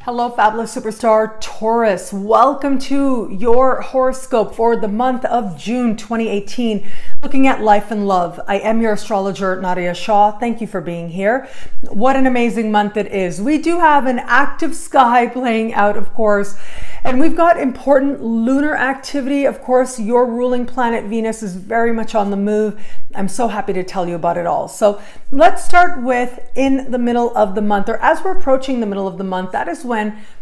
Hello, fabulous superstar Taurus. Welcome to your horoscope for the month of June 2018, looking at life and love. I am your astrologer, Nadiya Shah. Thank you for being here. What an amazing month it is. We do have an active sky playing out, of course, and we've got important lunar activity. Of course, your ruling planet Venus is very much on the move. I'm so happy to tell you about it all. So let's start with in the middle of the month, or as we're approaching the middle of the month, that is when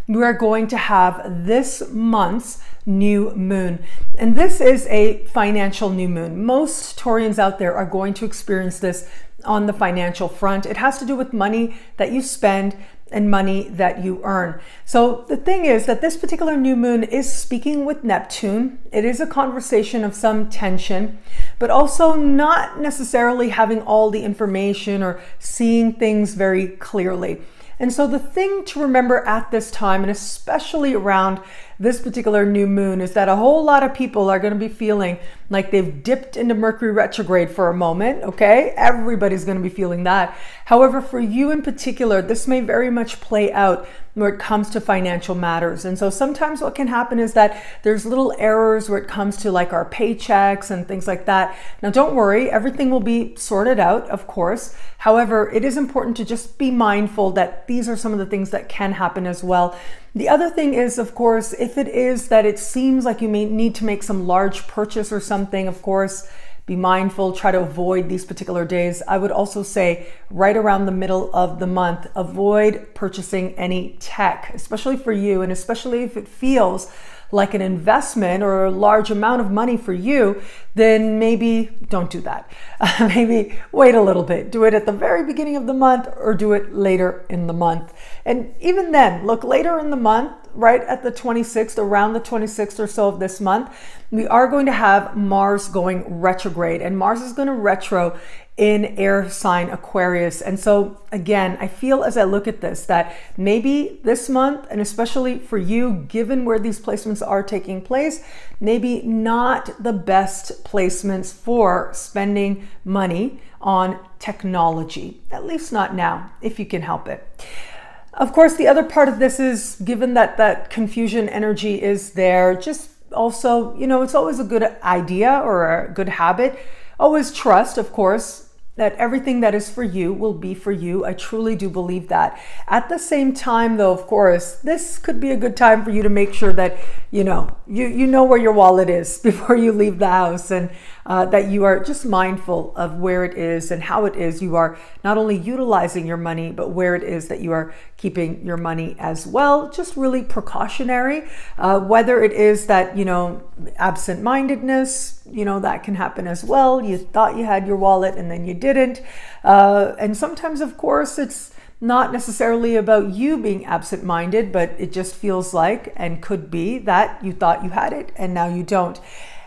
we are going to have this month's new moon. And this is a financial new moon. Most Taurians out there are going to experience this on the financial front. It has to do with money that you spend and money that you earn. So the thing is that this particular new moon is speaking with Neptune. It is a conversation of some tension, but also not necessarily having all the information or seeing things very clearly. And so the thing to remember at this time, and especially around this particular new moon, is that a whole lot of people are going to be feeling like they've dipped into Mercury retrograde for a moment, okay? Everybody's going to be feeling that. However, for you in particular, this may very much play out where it comes to financial matters. And so sometimes what can happen is that there's little errors where it comes to like our paychecks and things like that. Now, don't worry, everything will be sorted out, of course. However, it is important to just be mindful that these are some of the things that can happen as well. The other thing is, of course, if it is that it seems like you may need to make some large purchase or something, of course, be mindful, try to avoid these particular days. I would also say right around the middle of the month, avoid purchasing any tech, especially for you, and especially if it feels like an investment or a large amount of money for you, then maybe don't do that. Maybe wait a little bit. Do it at the very beginning of the month or do it later in the month. And even then, look, later in the month, right at the 26th, around the 26th or so of this month, we are going to have Mars going retrograde, and Mars is going to retro in air sign Aquarius. And so again, I feel as I look at this that maybe this month, and especially for you, given where these placements are taking place, maybe not the best placements for spending money on technology, at least not now, if you can help it. Of course, the other part of this is, given that that confusion energy is there, just also, you know, it's always a good idea or a good habit. Always trust, of course, that everything that is for you will be for you. I truly do believe that. At the same time, though, of course, this could be a good time for you to make sure that, you know where your wallet is before you leave the house, and that you are just mindful of where it is and how it is you are not only utilizing your money, but where it is that you are keeping your money as well. Just really precautionary, whether it is that, absent-mindedness, that can happen as well. You thought you had your wallet and then you didn't. And sometimes, of course, it's not necessarily about you being absent-minded, but it just feels like, and could be, that you thought you had it and now you don't.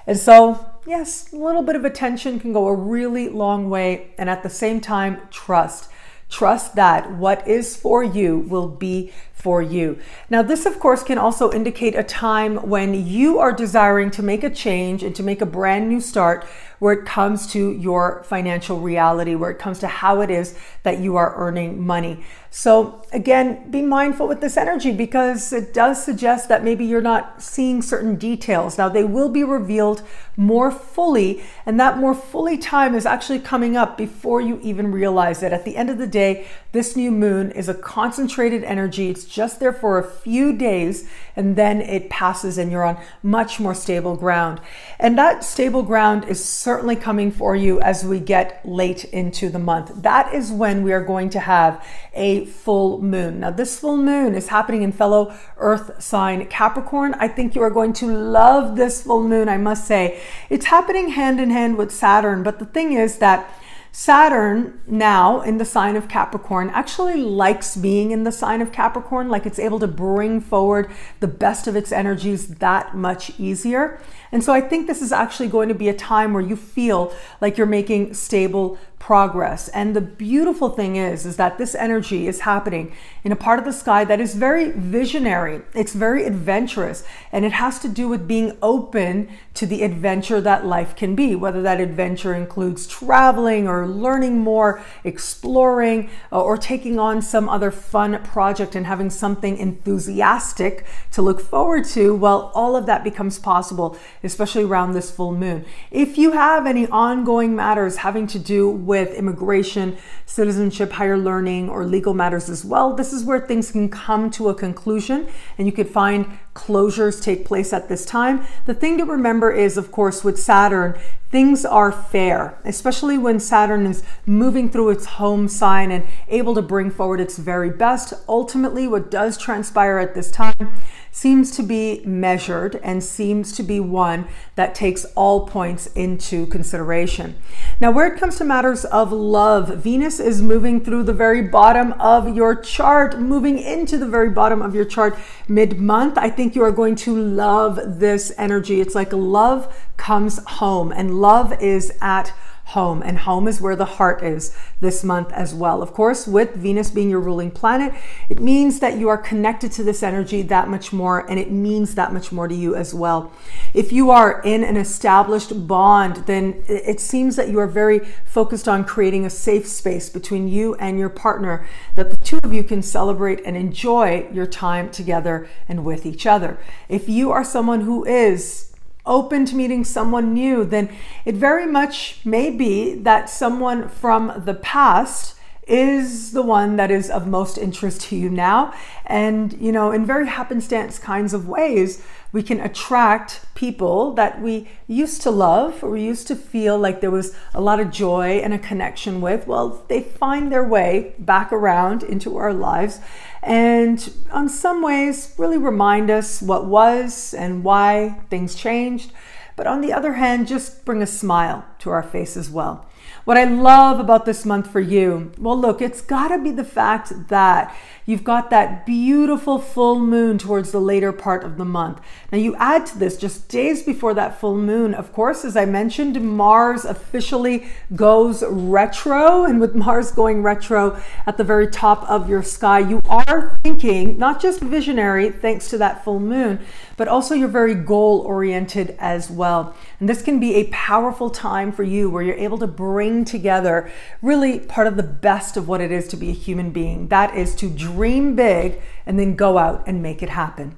And so, yes, a little bit of attention can go a really long way. And at the same time, trust. Trust that what is for you will be for you. Now, this, of course, can also indicate a time when you are desiring to make a change and to make a brand new start where it comes to your financial reality, where it comes to how it is that you are earning money. So again, be mindful with this energy, because it does suggest that maybe you're not seeing certain details. Now, they will be revealed more fully, and that more fully time is actually coming up before you even realize it. At the end of the day, this new moon is a concentrated energy. It's just there for a few days, and then it passes and you're on much more stable ground. And that stable ground is certainly coming for you as we get late into the month. That is when we are going to have a full moon. Now, this full moon is happening in fellow earth sign Capricorn. I think you are going to love this full moon, I must say. It's happening hand in hand with Saturn, but the thing is that Saturn, now in the sign of Capricorn, actually likes being in the sign of Capricorn. Like, it's able to bring forward the best of its energies that much easier. And so I think this is actually going to be a time where you feel like you're making stable progress. And the beautiful thing is that this energy is happening in a part of the sky that is very visionary. It's very adventurous, and it has to do with being open to the adventure that life can be, whether that adventure includes traveling or learning more, exploring, or taking on some other fun project and having something enthusiastic to look forward to. Well, all of that becomes possible, especially around this full moon. If you have any ongoing matters having to do with immigration, citizenship, higher learning, or legal matters as well, this is where things can come to a conclusion and you could find closures take place at this time. The thing to remember is, of course, with Saturn, things are fair, especially when Saturn is moving through its home sign and able to bring forward its very best. Ultimately, what does transpire at this time seems to be measured and seems to be one that takes all points into consideration. Now, where it comes to matters of love, Venus is moving through the very bottom of your chart, moving into the very bottom of your chart mid-month. I think you are going to love this energy. It's like love comes home, and love is at home, and home is where the heart is this month as well. Of course, with Venus being your ruling planet, it means that you are connected to this energy that much more, and it means that much more to you as well. If you are in an established bond, then it seems that you are very focused on creating a safe space between you and your partner, that the two of you can celebrate and enjoy your time together and with each other. If you are someone who is open to meeting someone new, then it very much may be that someone from the past is the one that is of most interest to you now. And, you know, in very happenstance kinds of ways, we can attract people that we used to love or we used to feel like there was a lot of joy and a connection with. Well, they find their way back around into our lives, and in some ways really remind us what was and why things changed. But on the other hand, just bring a smile to our face as well. What I love about this month for you, well, look, it's got to be the fact that you've got that beautiful full moon towards the later part of the month. Now, you add to this just days before that full moon, of course, as I mentioned, Mars officially goes retro. And with Mars going retro at the very top of your sky, you are thinking not just visionary thanks to that full moon, but also you're very goal-oriented as well. And this can be a powerful time for you where you're able to bring together really part of the best of what it is to be a human being. That is to dream big and then go out and make it happen.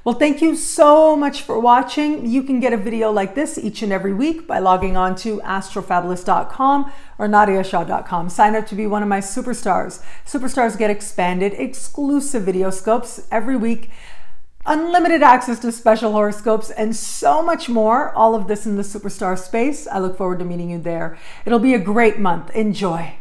Well, thank you so much for watching. You can get a video like this each and every week by logging on to astrofabulous.com or nadiyashah.com. Sign up to be one of my superstars. Superstars get expanded, exclusive video scopes every week, unlimited access to special horoscopes, and so much more. All of this in the superstar space. I look forward to meeting you there. It'll be a great month. Enjoy.